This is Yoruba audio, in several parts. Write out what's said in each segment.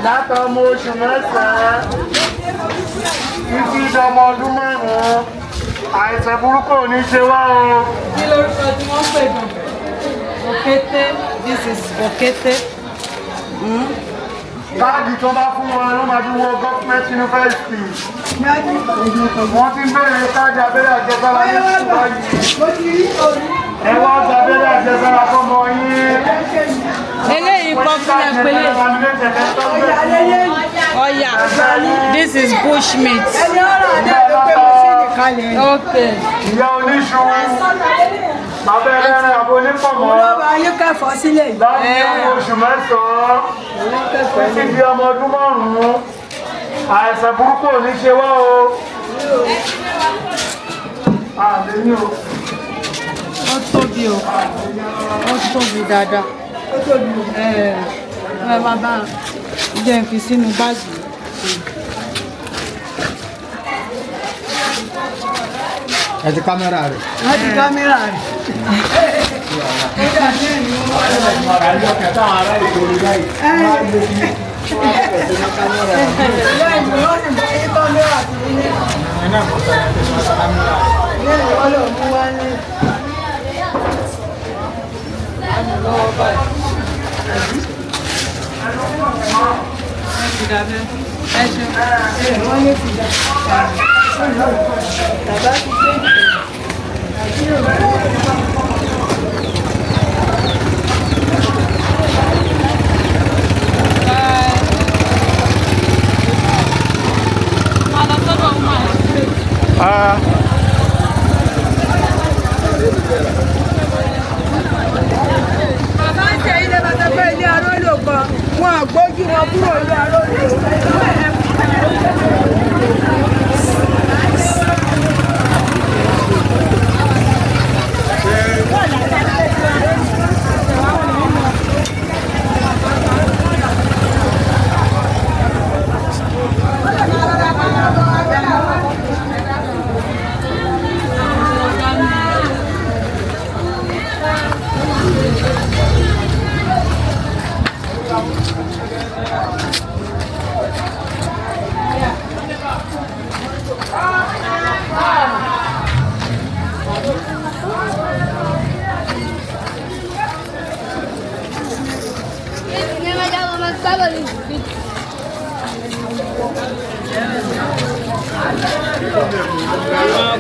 Látọmọ oṣù mẹ́sàn-án títí dọmọ ọdún márùn-ún àìsàn burúkú ò ní ṣe wá o. Kí lórúkọ tí wọ́n pè gan? Òkété, this is òkété. Káàdì tó bá fún wọn ló máa fi wọ Government University. Wọ́n ti ń bẹ̀rẹ̀ káàdì abẹ́rẹ́ àjẹsára ní ṣùgbọ́n yìí. Ẹ wá gba abẹ́rẹ́ àjẹsára fọmọ yín. Eléyìí kọ́ fún ẹ pélé. Ọ̀yà, this is bushmeat. Okay. Ìyá oníṣu. Bàbá ẹlẹ́rìn àbò onípọ̀mọ́. Ayé kẹfọ́ sílẹ̀. Láti ọmọ oṣù mẹ́sàn-án. Títí di ọmọ ọdún márùn-ún. Àìsàn burúkú ò ní ṣe wá o. Àlè ní o. Ó tóbi o. Ó tóbi dáadáa. Ó tóbi. Ẹ bàbá jẹ́ n fi sínú báàgì. Ẹ ti kámẹ́rà rẹ̀. Wọ́n ti kámẹ́rà rẹ̀. Bàbá ń tẹ ilé bàtà pé ilé arólò kan, wọn àgbójú wọn kúrò ilé arólò.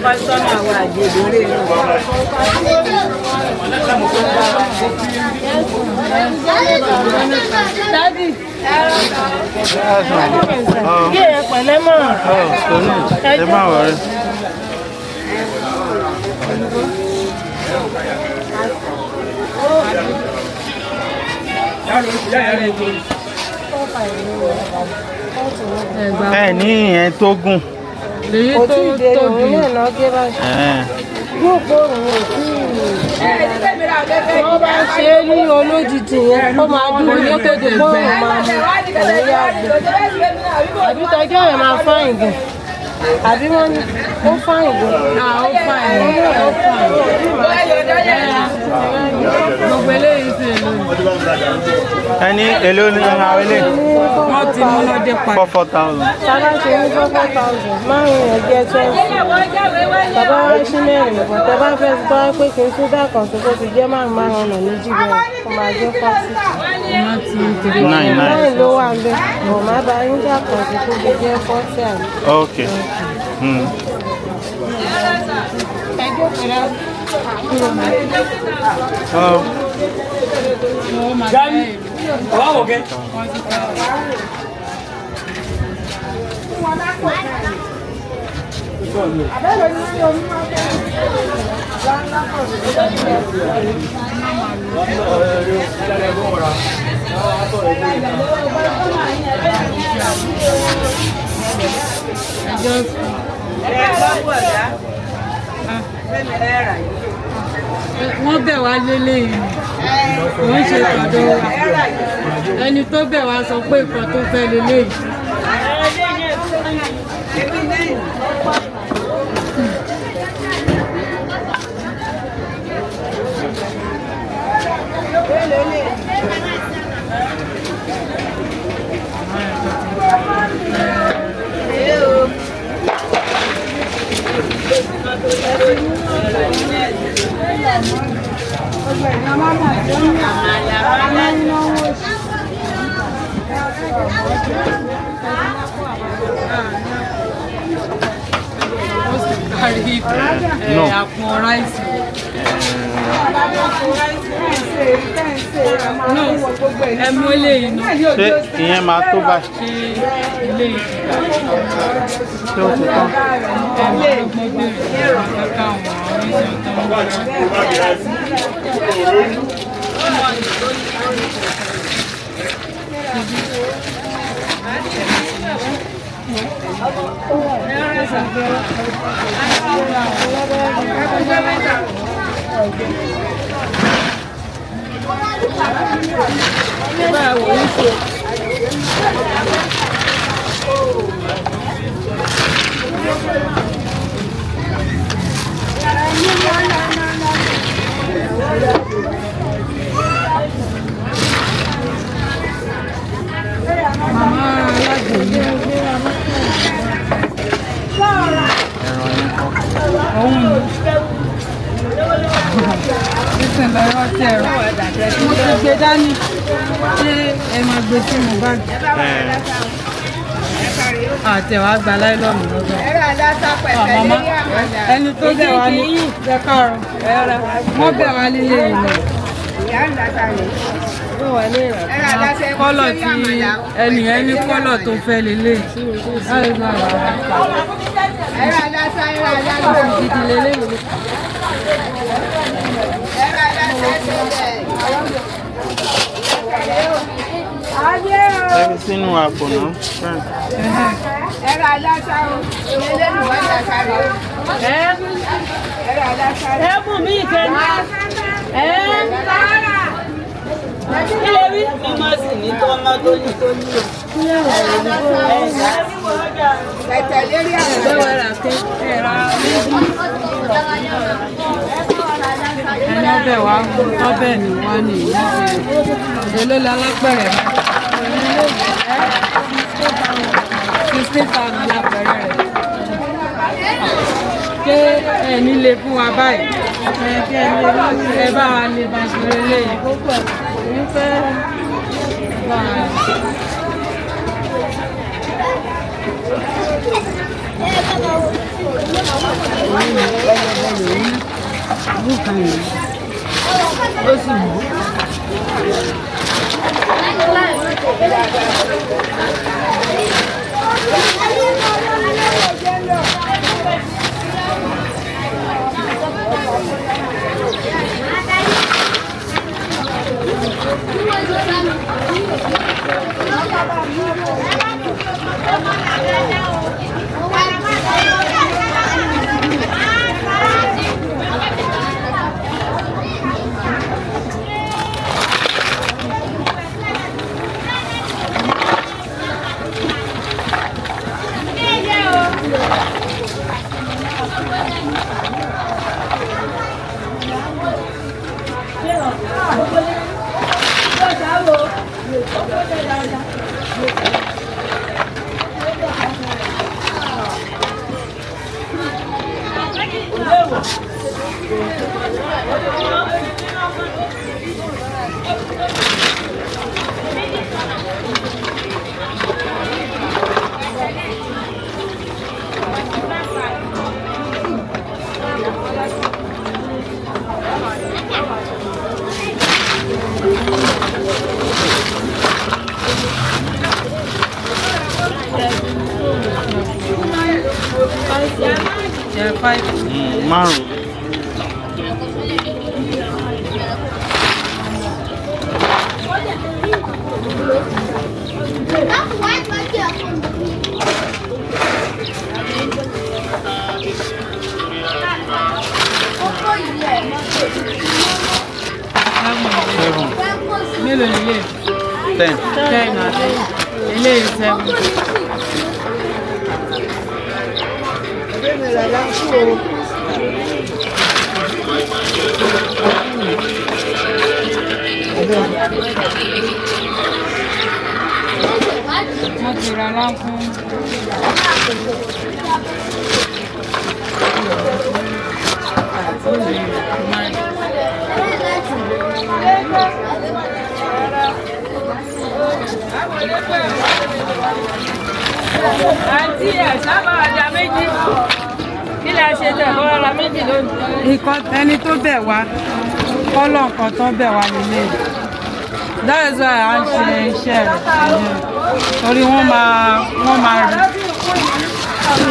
Pásítọ́nà àwọn àjèjì orí ìlú. Dádì. Kí ẹ pẹ̀lẹ́ mọ̀. Ẹ má wọrí. Ẹ ní ìyẹn tó gùn. Lèyí tó tóbi. Yóò gbóòrùn òkú. Wọ́n bá ṣe é ní olójijì yẹn, ó máa dúró ní kéde gbóòrùn máa mú ẹ̀rẹ́ yàgbẹ́. Àbí tọjọ́ yẹn máa fáyìn gan. Àbí wọ́n ní ó fáyìn gan. Ó fáyìn. Ó fáyìn. Gbogbo eléyìí sí èlò ni. Ẹni èlò ní àwọn ilé? Wọ́n ti múná dé pa. 4,000. Sábà ṣe ní 4,000, márùn-ún ẹ̀ jẹ́ 20. Bàbá wá sí mẹ́rin, bọ̀ tẹ bá fẹ́ bá pé kí n tún dá kan tó ti jẹ́ márùn-ún ọ̀nà méjì bẹ́ẹ̀, kó máa jẹ́ 40. Wọ́n ti tẹ̀lé. 9 ló wà ń bẹ̀, bọ̀ má bá yín dá kan tó ti jẹ́ 40 àná. Okay. Wọ́n bẹ̀ wá lélẹ́yìn. Wọ́n ṣe ìpàdé wa. Ẹni tó bẹ̀ wá sọ pé nǹkan tó fẹ́ lélẹ́yìn. No. No, ẹmu eléyìí náà. Ṣé ìyẹn máa tó báyìí? Ṣé ilé ìtura? Ṣé ó ti tán? Ẹmu ọgbọ́n bèrè kankan àwọn oníṣẹ́ tó ń Màmá alágbèéní. Òun ni. Ìsìn lọ́rọ́ tẹ̀ ẹ̀rọ. Mo ti gbé dání. Ṣé ẹ máa gbé sínú báàgì? Àtẹ̀wá gba láìlọ́ọ̀nù lọ́dọ̀. Màmá ẹni tó bẹ̀ wá ní jẹ́ káàrọ̀. Wọ́n bẹ̀ wá nílé ìlú. Kọ́lọ̀ tí ẹnìyẹn ní kọ́lọ̀ tó fẹ́ lélẹ̀. Ẹni sínú àpò náà. Ẹ̀rọ aláṣà o, ilé ìlú wọ́n ṣàṣà rẹ̀. Ẹ̀rọ aláṣà rẹ̀. Ẹ̀bùn mi ìkẹ́ni. Ilé rí mímọ́ sí ní tọ́mọ tó ní tó ní o. Ẹ̀tẹ̀ lérí àwọn Ẹni ọbẹ̀ wá ọbẹ̀ ni wá ní èlò lálápẹ̀rẹ̀ 16,000 lálápẹ̀rẹ̀ rẹ̀. Ṣé ẹni lè fún wa báyìí? Ẹ bá wa lè bá ṣe léyìn. Ó sì mú. Márùn-ún. Mélòó nílé? 10. 10 àti ilé 7. Wọ́n ti ra láńkún. Àǹtí ẹ̀ sábà ọjà méjì. Kí lẹ ṣe tẹ̀ bọ́ra ra méjì lónìí? Ẹni tó bẹ̀ wá, kọ́lọ̀ nǹkan tó bẹ̀ wá nílé. That is why à ń ṣe iṣẹ́ rẹ̀. Torí wọ́n máa rí.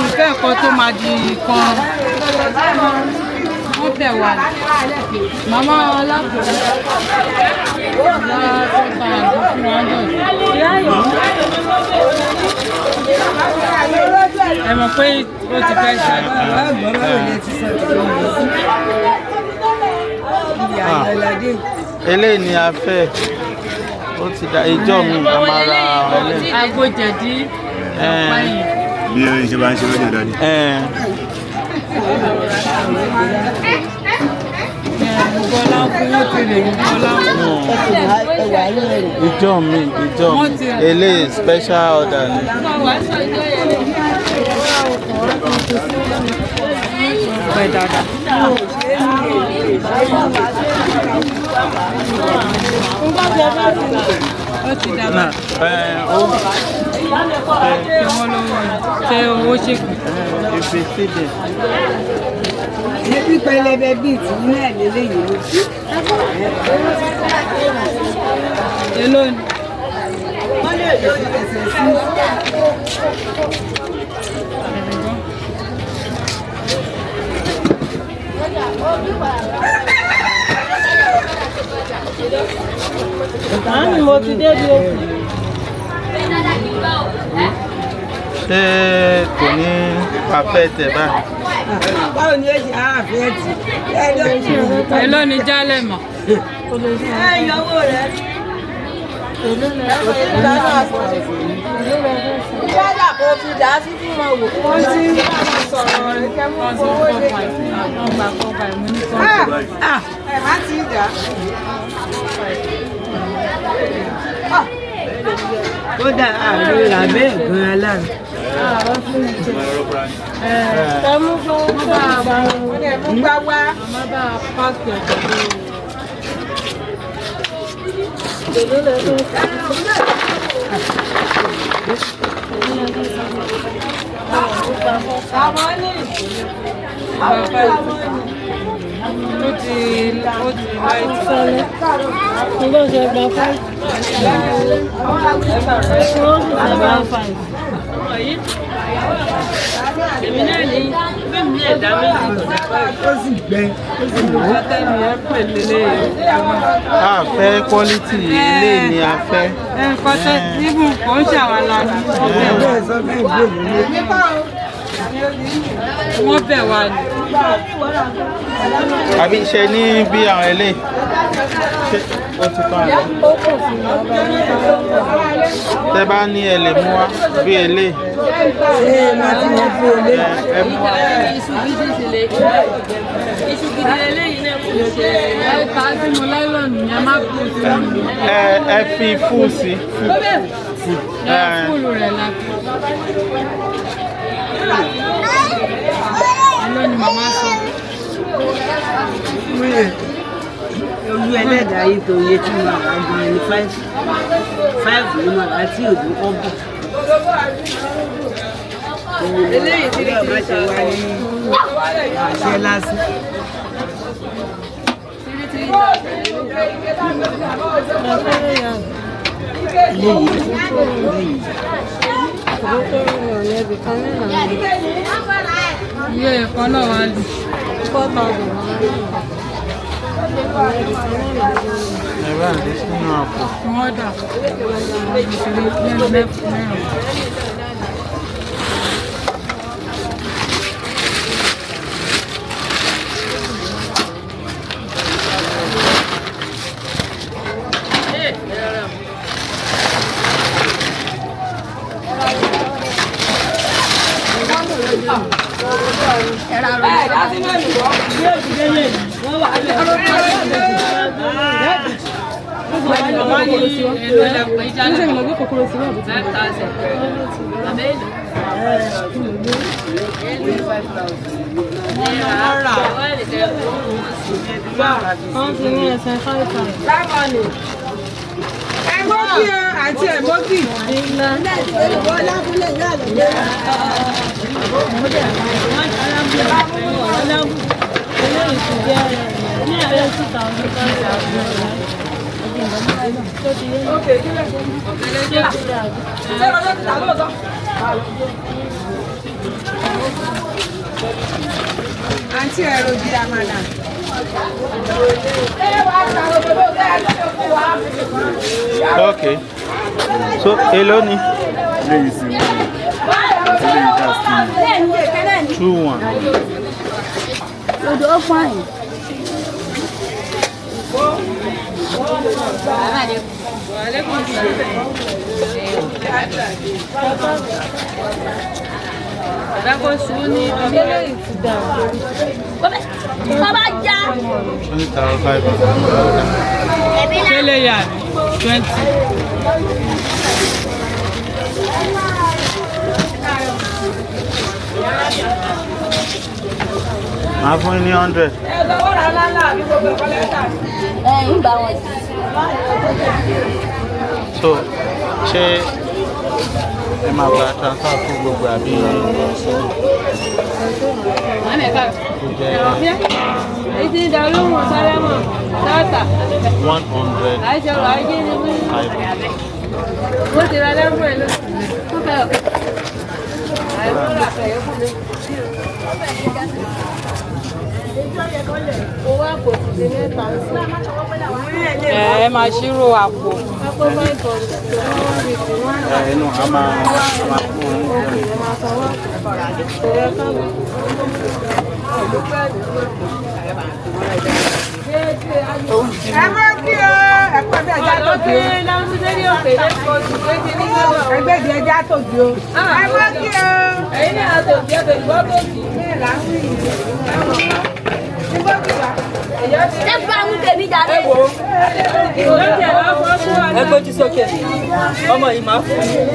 Ìfẹ́ nǹkan tó máa di kan. Wọ́n bẹ̀ wá. Màmá alákòóso. Ẹ mọ̀ pé ó ti fẹ́ ṣe. Eléyìí ni a fẹ́. Ó ti da ìjọ mi a máa ra eléyìí. Agbójẹ̀dí ọ̀pá yìí. Bí oyin ṣe bá ń ṣe lóde dáadé. Bọ́lá fún wọn ti lè yí bọ́lá. Ìjọ mi eléyìí special order ni. Pẹ̀ dáadáa. Ó ti dàgbà. Ṣé owó ṣèkù? Ibi sídẹ̀. Ebi pẹlẹbẹ bíi ti ní ẹ̀lẹ́lẹ́yìn ló. Èló ni? Àánú mo ti dé bí òkú. Ṣé kò ní pàfẹ́ tẹ̀ báyìí? Báwo ni ó ṣe àáfẹ́ tì? Èló ni jálẹ̀ mọ̀? Ẹ yọwọ́ rẹ̀. Ìyáàdà kò fi dà á sí fún wọn wò. Wọ́n ti ń sọ̀rọ̀ rẹ̀ kẹ́ mú owó lé. Ẹ má ti dà. Kódà àrùn ìlàbẹ́ ẹ̀gbọ́n aláàrùn. Tẹ́mú fún bàbá. Wọ́n ẹ̀ mú gbá wá. Bàbá pásítọ̀ ìjọba. Èmi náà ní bẹ́ẹ̀ ní ẹ̀dá méjì. Ó sì gbẹ. A fẹ́ quality ilé ni a fẹ́. Nǹkan tẹ́ níbù kò ń ṣàwàlà ní wọ́n bẹ̀ wá ní. Àbí ṣe ní bí àwọn eléyìí. Ó ti tán àlọ́. Tẹ́ bá ní ẹ lè mú wá bí eléyìí. Ẹ mú wá. Iṣu gidi eléyìí náà kò ṣe. Ẹ ta sínú láìlọ́nù yẹn má kú sínú. Ẹ fi fúù sí. Ẹ fúlù rẹ̀ láti. Èló ni màmá sọ? Olú ẹlẹ́dàá yìí tó yẹ tí mo rà gan ni 5 ló máa rà tí òdò kọ́ bọ̀. Eléyìí tí lè má ṣe wá ní àṣẹ lásán. Iye ẹ̀kọ́ náà wá lù. 4,000. Ẹ bá ń dé sínú àpò. Wọ́n dà. Lẹ́nu mẹ́rin. mọ́kì àti ẹ̀ mọ́kì. Àǹtí ẹ̀rọ di àmàlà. Okay. So, èló ni? 2-1. Odò ó fáyìn. Bàbá já. 20,500. Ṣé Leah 20? Máa fún yín ní 100. Ń bá wọn sí. So, ṣé ẹ máa gba transfer fún gbogbo àbí Èyí ti dà olóhùn sálámà dáàtà. 100. Àìsàn àìjẹ́ ni mí. 500. Wọ́n ti ra lẹ́gbọ̀n ẹ̀ lóṣù. Owó àpò ti di mẹ́ta sí. Ẹ máa ṣírò àpò. Àpò 500. Inú a máa fún un. Ẹ má kí o, ẹ̀pọ̀ bí ẹja tó di o. Ẹgbẹ́ di ẹja tó di o. Ẹ má kí o. Ẹ̀yin náà tó di ẹ̀bẹ̀ ìgbọ́ tó di. Ṣé bá mú tèmi jáde? Ẹ gbójú sókè. Ọmọ yìí máa fún un.